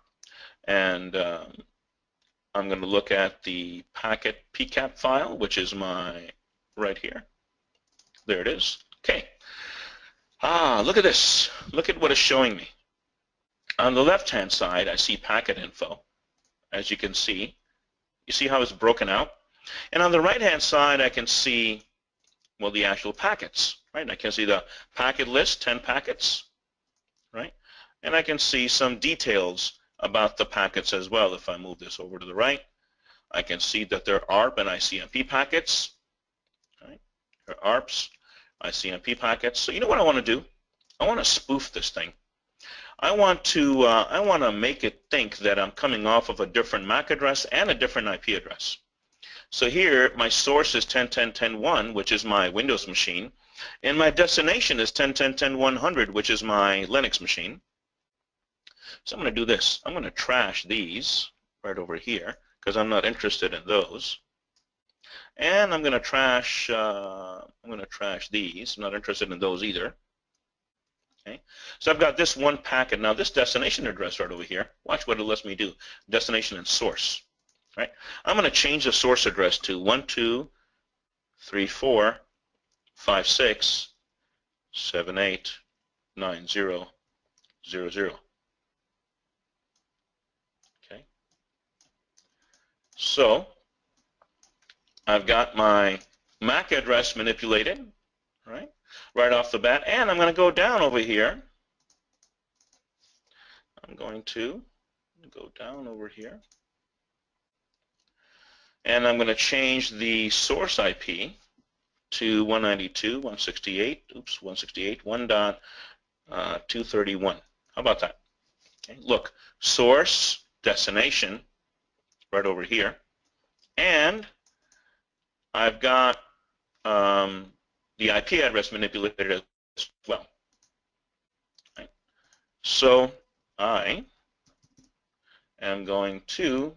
and I'm going to look at the packet PCAP file, which is my right here. There it is. Okay. Look at this. Look at what it's showing me. On the left-hand side, I see packet info. As you can see, you see how it's broken out? And on the right-hand side, I can see, well, the actual packets, right? I can see the packet list, 10 packets, right? And I can see some details about the packets as well. If I move this over to the right, I can see that there are ARP and ICMP packets, right? There are ARPs, ICMP packets. So you know what I want to do? I want to spoof this thing. I want to make it think that I'm coming off of a different MAC address and a different IP address. So here, my source is 10.10.10.1, which is my Windows machine, and my destination is 10.10.10.100, which is my Linux machine. So I'm going to do this. I'm going to trash these right over here because I'm not interested in those. And I'm going to trash these. I'm not interested in those either. Okay. So I've got this one packet. Now this destination address right over here, watch what it lets me do. Destination and source. Right? I'm going to change the source address to 123456789000. Okay. So I've got my MAC address manipulated, right off the bat, and I'm going to go down over here. I'm going to go down over here, and I'm going to change the source IP to 192.168.1.231. How about that? Okay. Look, source, destination, right over here, and I've got the IP address manipulated as well. Right. So I am going to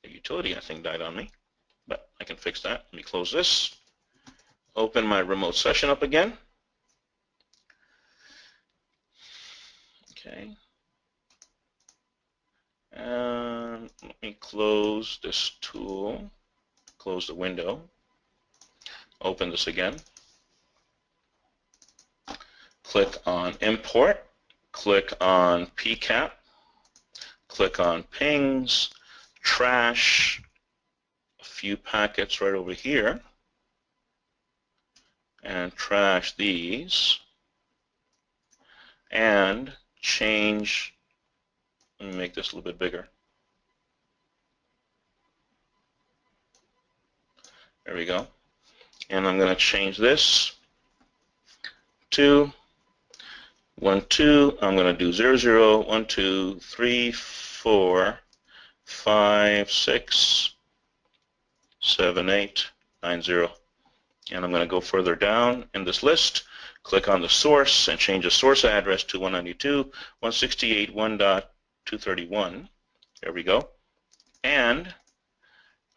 the utility I think died on me, but I can fix that. Let me close this. Open my remote session up again. Okay. And let me close this tool, close the window, open this again, click on import, click on PCAP, click on pings, trash a few packets right over here, and trash these, and change. Let me make this a little bit bigger. There we go. And I'm going to change this to 12. I'm going to do 00, 1, 2, 3, 4, 5, 6, 7, 8, 9, 0. And I'm going to go further down in this list, click on the source, and change the source address to 192.168.1.231. There we go. And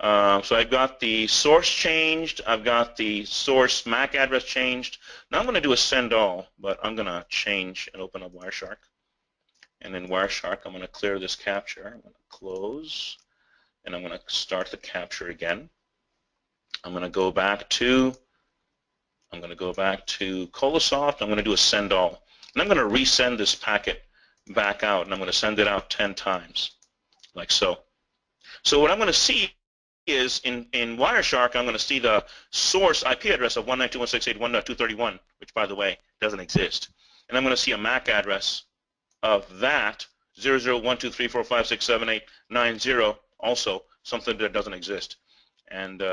so I've got the source changed. I've got the source MAC address changed. Now I'm going to do a send all, but I'm going to change and open up Wireshark. And in Wireshark, I'm going to clear this capture. I'm going to close, and I'm going to start the capture again. I'm going to go back to Colosoft. I'm going to do a send all, and I'm going to resend this packet back out, and I'm going to send it out 10 times, like so. So what I'm going to see is in Wireshark, I'm going to see the source IP address of 192.168.1.231, which, by the way, doesn't exist. And I'm going to see a MAC address of that 001234567890, also something that doesn't exist. And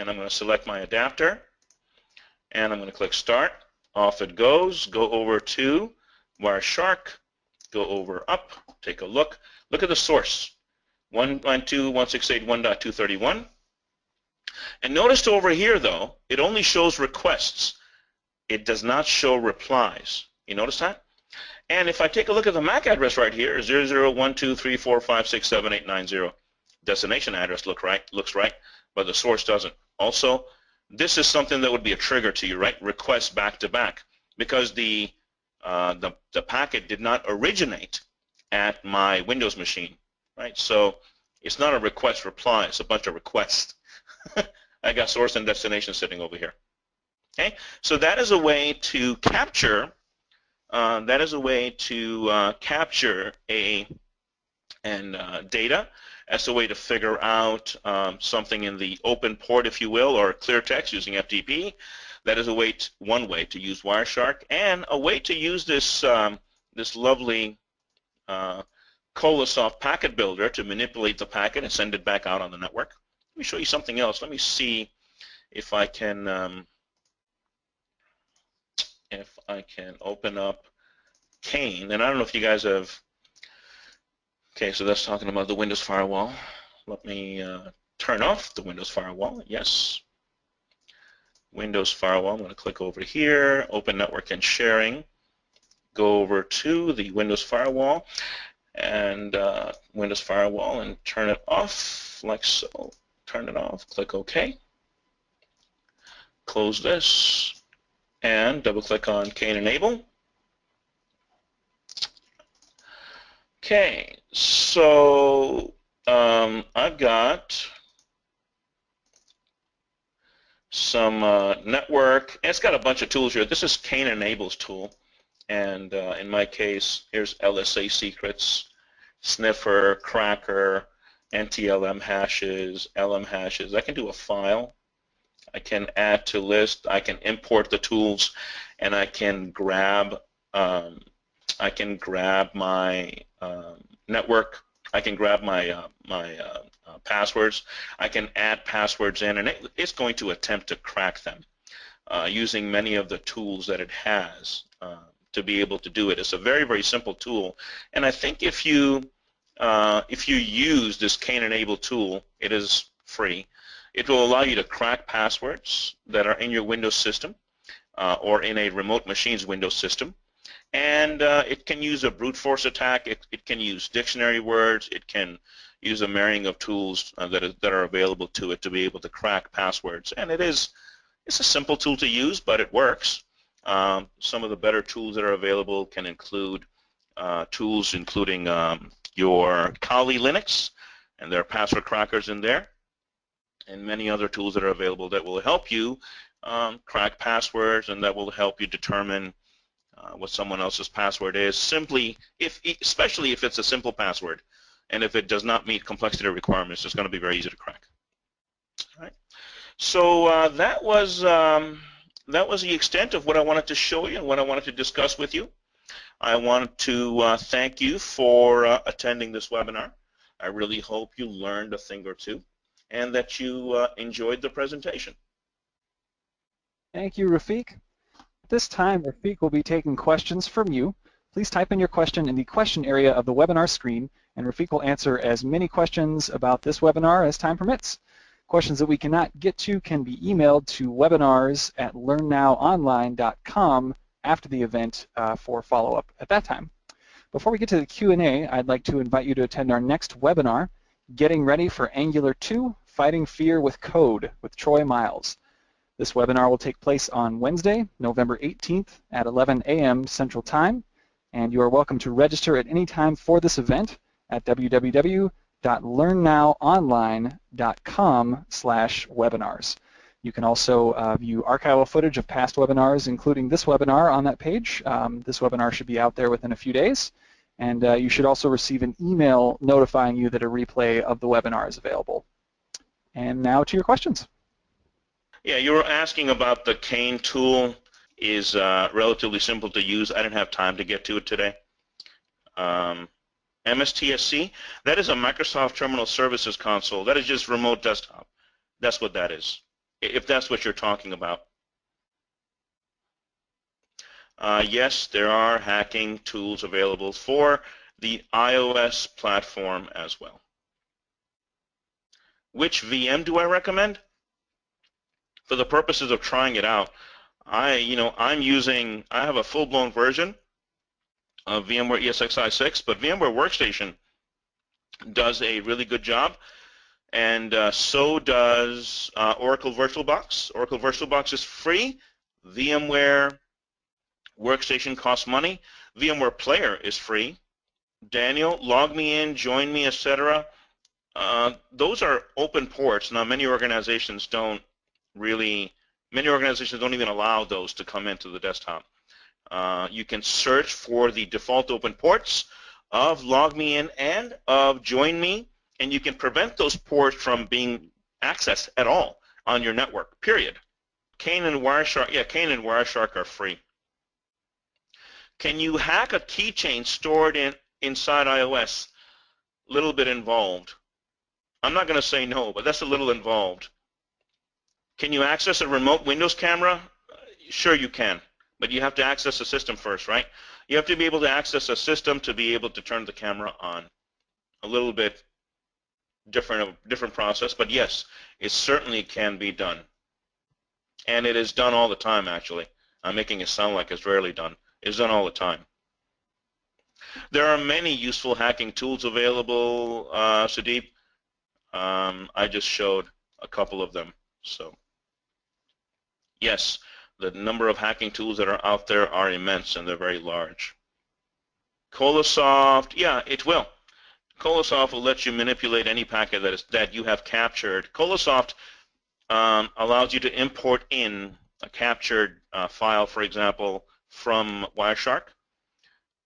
I'm going to select my adapter, and I'm going to click Start. Off it goes. Go over to Wireshark. Go over up. Take a look. Look at the source. 192.168.1.231. And notice over here, though, it only shows requests. It does not show replies. You notice that? And if I take a look at the MAC address right here, 001234567890, destination address looks right, but the source doesn't. Also, this is something that would be a trigger to you, right? Requests back to back, because the packet did not originate at my Windows machine, right? So It's not a request reply, it's a bunch of requests. I got source and destination sitting over here. Okay, so that is a way to capture. Capture data as a way to figure out something in the open port, if you will, or clear text using FTP. That is one way to use Wireshark, and a way to use this this lovely Colosoft packet builder to manipulate the packet and send it back out on the network. Let me show you something else. Let me see if I can open up Kane. And I don't know if you guys have. Okay, so that's talking about the Windows Firewall. Let me turn off the Windows Firewall. Yes. Windows Firewall. I'm going to click over here, Open Network and Sharing. Go over to the Windows Firewall and Windows Firewall and turn it off like so. Turn it off. Click OK. Close this and double-click on Kane Enable. Okay, so I've got some network. It's got a bunch of tools here. This is Kane Enable's tool, and in my case, here's LSA secrets, sniffer, cracker, NTLM hashes, LM hashes. I can do a file. I can add to list. I can import the tools, and I can grab. My network. I can grab my passwords. I can add passwords in, and it's going to attempt to crack them using many of the tools that it has to be able to do it. It's a very, very simple tool, and I think if you use this Kane Enable tool, it is free. It will allow you to crack passwords that are in your Windows system or in a remote machine's Windows system. And it can use a brute force attack. It can use dictionary words. It can use a marrying of tools that are available to it to be able to crack passwords. And it's a simple tool to use, but it works. Some of the better tools that are available can include tools including your Kali Linux, and there are password crackers in there, and many other tools that are available that will help you crack passwords, and that will help you determine what someone else's password is, especially if it's a simple password, and if it does not meet complexity requirements, it's going to be very easy to crack. All right. So that was the extent of what I wanted to show you and what I wanted to discuss with you. I want to thank you for attending this webinar. I really hope you learned a thing or two, and that you enjoyed the presentation. Thank you, Rafiq. At this time, Rafiq will be taking questions from you. Please type in your question in the question area of the webinar screen, and Rafiq will answer as many questions about this webinar as time permits. Questions that we cannot get to can be emailed to webinars@learnnowonline.com after the event for follow-up at that time. Before we get to the Q&A, I'd like to invite you to attend our next webinar, Getting Ready for Angular 2, Fighting Fear with Code with Troy Miles. This webinar will take place on Wednesday, November 18th at 11 a.m. Central Time, and you are welcome to register at any time for this event at www.learnnowonline.com/webinars. You can also view archival footage of past webinars, including this webinar, on that page. This webinar should be out there within a few days, and you should also receive an email notifying you that a replay of the webinar is available. And now to your questions. Yeah, you were asking about the Kane tool. Is relatively simple to use. I didn't have time to get to it today. MSTSC, that is a Microsoft Terminal Services Console. That is just remote desktop. That's what that is, if that's what you're talking about. Yes, there are hacking tools available for the iOS platform as well. Which VM do I recommend? For the purposes of trying it out, I have a full-blown version of VMware ESXi6, but VMware Workstation does a really good job, and so does Oracle VirtualBox. Oracle VirtualBox is free. VMware Workstation costs money. VMware Player is free. Daniel, log me in, join me, etc. Those are open ports. Now, many organizations don't even allow those to come into the desktop. You can search for the default open ports of LogMeIn and of JoinMe, and you can prevent those ports from being accessed at all on your network, period. Kane and Wireshark are free. Can you hack a keychain stored inside iOS? A little bit involved. I'm not going to say no, but that's a little involved. Can you access a remote Windows camera? Sure you can, but you have to access the system first, right? You have to be able to access a system to be able to turn the camera on. A little bit different process, but yes, it certainly can be done. And it is done all the time, actually. I'm making it sound like it's rarely done. It's done all the time. There are many useful hacking tools available, Sudeep. I just showed a couple of them. So, yes, the number of hacking tools that are out there are immense, and they're very large. Colosoft, yeah, it will. Colosoft will let you manipulate any packet that you have captured. Colosoft allows you to import in a captured file, for example, from Wireshark,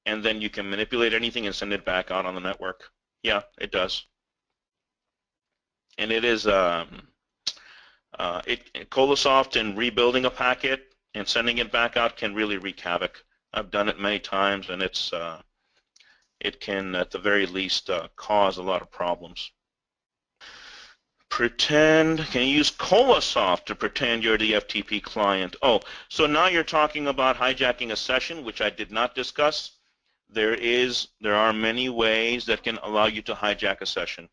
and then you can manipulate anything and send it back out on the network. Yeah, it does. And it is Colosoft in rebuilding a packet and sending it back out can really wreak havoc. I've done it many times, and it can, at the very least, cause a lot of problems. Can you use Colosoft to pretend you're the FTP client? Oh, so now you're talking about hijacking a session, which I did not discuss. There are many ways that can allow you to hijack a session.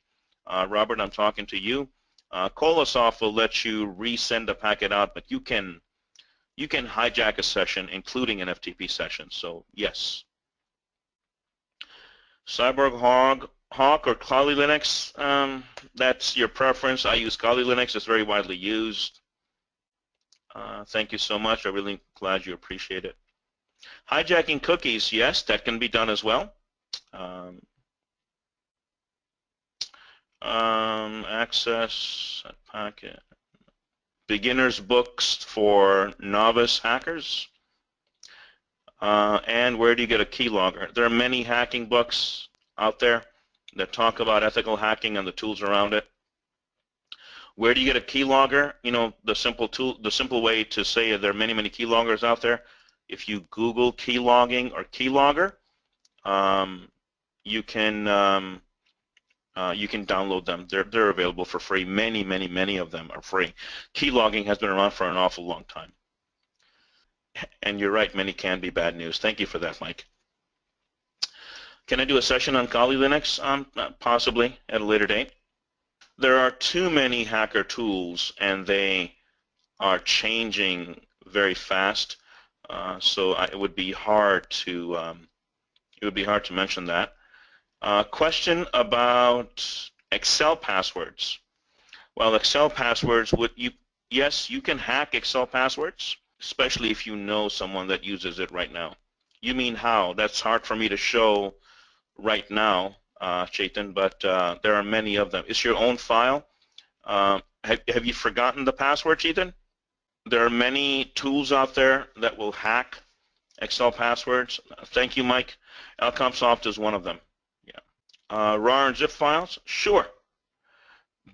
Robert, I'm talking to you. Colosoft will let you resend a packet out, but you can hijack a session, including an FTP session. So yes. Cyborg Hawk or Kali Linux, that's your preference. I use Kali Linux. It's very widely used. Thank you so much. I'm really glad you appreciate it. Hijacking cookies, yes, that can be done as well. Access packet. Beginner's books for novice hackers. And where do you get a keylogger? There are many hacking books out there that talk about ethical hacking and the tools around it. Where do you get a keylogger? You know, the simple way to say there are many keyloggers out there. If you Google keylogging or keylogger, you can download them. They're available for free. Many of them are free. Keylogging has been around for an awful long time. And you're right, many can be bad news. Thank you for that, Mike. Can I do a session on Kali Linux? Possibly at a later date. There are too many hacker tools, and they are changing very fast. So it would be hard to mention that. Question about Excel passwords. Well, Excel passwords yes, you can hack Excel passwords, especially if you know someone that uses it right now. You mean how? That's hard for me to show right now, Chetan, but there are many of them. It's your own file. Have you forgotten the password, Chetan? There are many tools out there that will hack Excel passwords. Thank you, Mike. Alcomsoft is one of them. Yeah. RAR and zip files? Sure.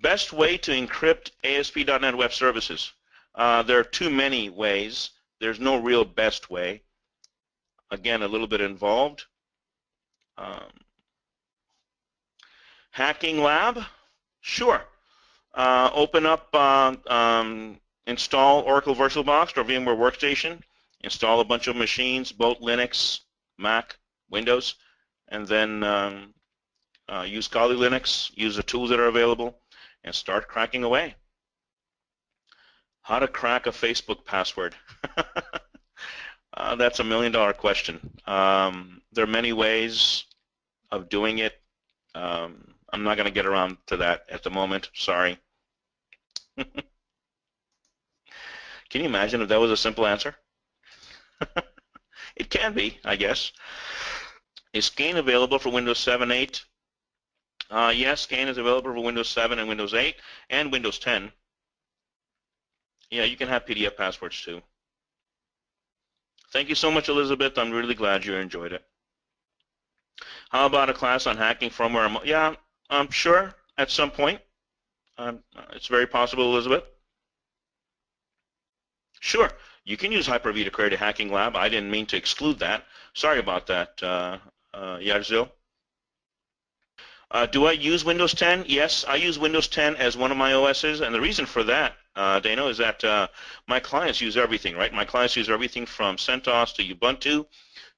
Best way to encrypt ASP.NET Web Services? There are too many ways. There's no real best way. Again, a little bit involved. Hacking Lab? Sure. Open up, install Oracle VirtualBox or VMware Workstation, install a bunch of machines, both Linux, Mac, Windows, and then use Kali Linux, use the tools that are available, and start cracking away. How to crack a Facebook password? That's a $1 million question. There are many ways of doing it. I'm not going to get around to that at the moment. Sorry. Can you imagine if that was a simple answer? It can be, I guess. Is Gain available for Windows 7, 8? Yes, scan is available for Windows 7 and Windows 8 and Windows 10. Yeah, you can have PDF passwords too. Thank you so much, Elizabeth. I'm really glad you enjoyed it. How about a class on hacking firmware? Yeah, I'm sure at some point. It's very possible, Elizabeth. Sure, you can use Hyper-V to create a hacking lab. I didn't mean to exclude that. Sorry about that, Yarzil. Do I use Windows 10? Yes, I use Windows 10 as one of my OSs, and the reason for that, Dano, is that my clients use everything, right? My clients use everything from CentOS to Ubuntu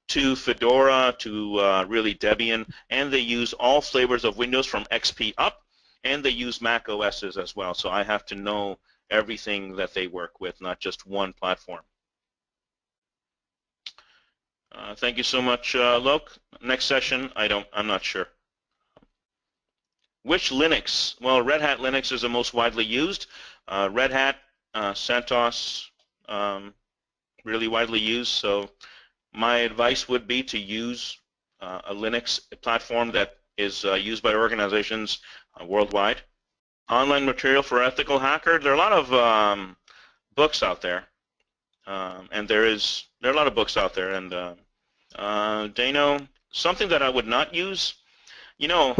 to Fedora to really Debian, and they use all flavors of Windows from XP up, and they use Mac OSs as well. So I have to know everything that they work with, not just one platform. Thank you so much, Lok. Next session, I'm not sure. Which Linux? Well, Red Hat Linux is the most widely used. Red Hat, CentOS, really widely used. So my advice would be to use a Linux platform that is used by organizations worldwide. Online material for ethical hacker. There are a lot of books out there, and there are a lot of books out there. And Dano, something that I would not use, you know,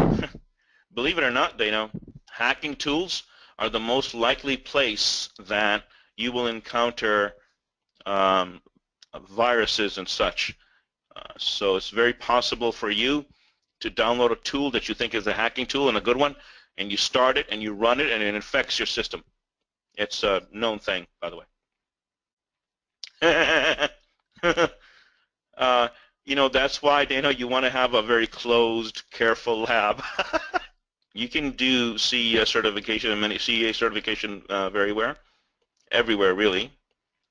believe it or not, Dano, hacking tools are the most likely place that you will encounter viruses and such. So it's very possible for you to download a tool that you think is a hacking tool and a good one, and you start it and you run it and it infects your system. It's a known thing, by the way. That's why, Dano, you want to have a very closed, careful lab. You can do CE certification and many CA certification everywhere really.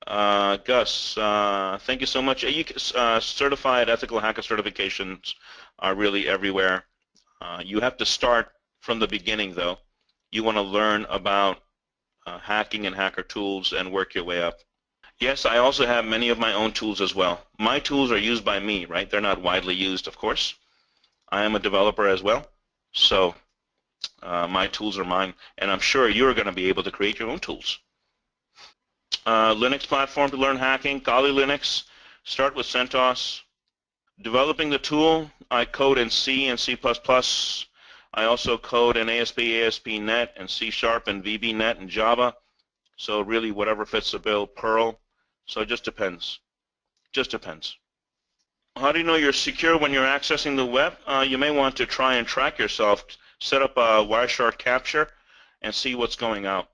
Gus, thank you so much. Certified ethical hacker certifications are really everywhere. You have to start from the beginning, though. You want to learn about hacking and hacker tools and work your way up. Yes, I also have many of my own tools as well. My tools are used by me, right? They're not widely used, of course. I am a developer as well, so my tools are mine, and I'm sure you're going to be able to create your own tools. Linux platform to learn hacking, Kali Linux. Start with CentOS. Developing the tool, I code in C and C++. I also code in ASP.NET and C# and VB.NET and Java. So really whatever fits the bill, Perl. So it just depends. Just depends. How do you know you're secure when you're accessing the web? You may want to try and track yourself. Set up a Wireshark Capture and see what's going out.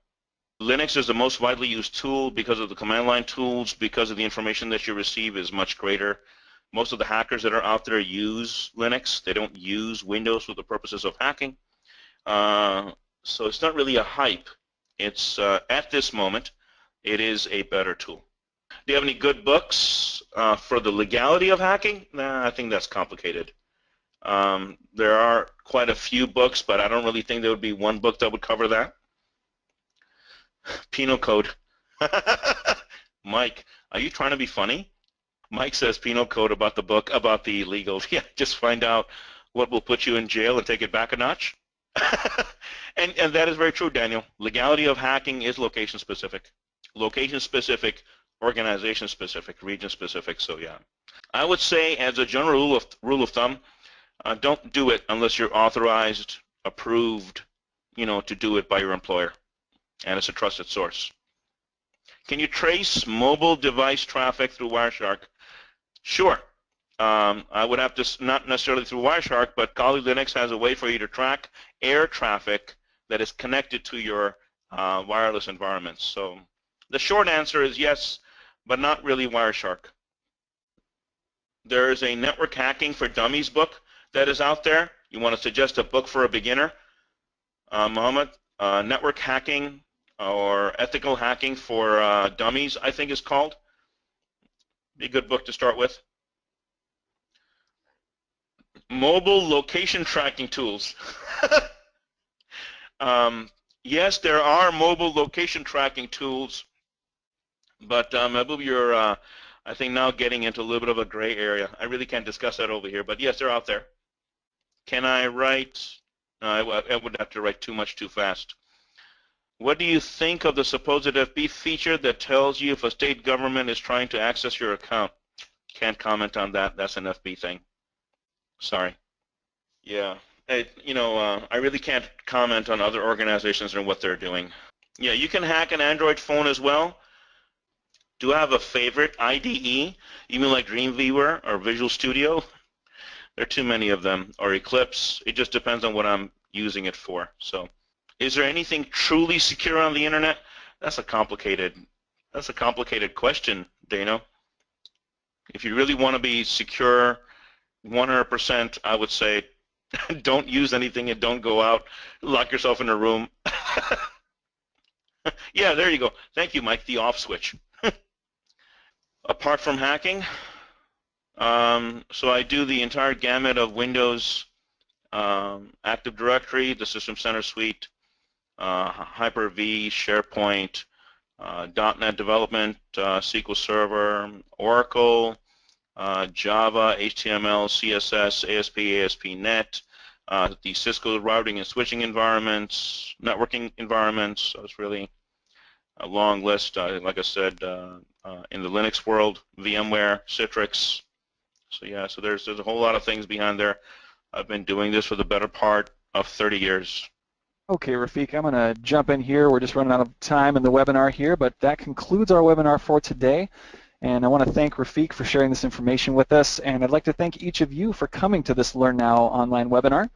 Linux is the most widely used tool because of the command line tools, because of the information that you receive is much greater. Most of the hackers that are out there use Linux. They don't use Windows for the purposes of hacking. So it's not really a hype. It's, at this moment, it is a better tool. Do you have any good books for the legality of hacking? Nah, I think that's complicated. There are quite a few books, but I don't really think there would be one book that would cover that. Penal code. Mike, are you trying to be funny? Mike says penal code about the book, about the legal. Yeah, just find out what will put you in jail and take it back a notch. and that is very true, Daniel. Legality of hacking is location specific. Location specific, organization specific, region specific, so yeah. I would say as a general rule of thumb, don't do it unless you're authorized, approved, to do it by your employer, and it's a trusted source. Can you trace mobile device traffic through Wireshark? Sure. I would have to, not necessarily through Wireshark, but Kali Linux has a way for you to track air traffic that is connected to your wireless environments. So the short answer is yes, but not really Wireshark. There is a network hacking for dummies book that is out there. You want to suggest a book for a beginner? Mohammed, network hacking or ethical hacking for dummies, I think is called. Be a good book to start with. Mobile location tracking tools. Yes, there are mobile location tracking tools, but I believe you're, I think, now getting into a little bit of a gray area. I really can't discuss that over here, but yes, they're out there. Can I write I would have to write too much too fast. What do you think of the supposed FB feature that tells you if a state government is trying to access your account? Can't comment on that. That's an FB thing. Sorry. Yeah. I really can't comment on other organizations and what they're doing. Yeah, you can hack an Android phone as well. Do I have a favorite IDE? You mean like Dreamweaver or Visual Studio? There are too many of them. Or Eclipse. It just depends on what I'm using it for. So, is there anything truly secure on the internet? That's a complicated question, Dano. If you really want to be secure 100%, I would say don't use anything and don't go out. Lock yourself in a room. Yeah, there you go. Thank you, Mike. The off switch. Apart from hacking, so I do the entire gamut of Windows, Active Directory, the System Center Suite, Hyper-V, SharePoint, .NET development, SQL Server, Oracle, Java, HTML, CSS, ASP, ASP.NET, the Cisco routing and switching environments, networking environments. So it's really a long list. Like I said, in the Linux world, VMware, Citrix. So yeah, so there's a whole lot of things behind there. I've been doing this for the better part of 30 years. Okay, Rafiq, I'm going to jump in here. We're just running out of time in the webinar here, but that concludes our webinar for today. And I want to thank Rafiq for sharing this information with us, and I'd like to thank each of you for coming to this Learn Now online webinar.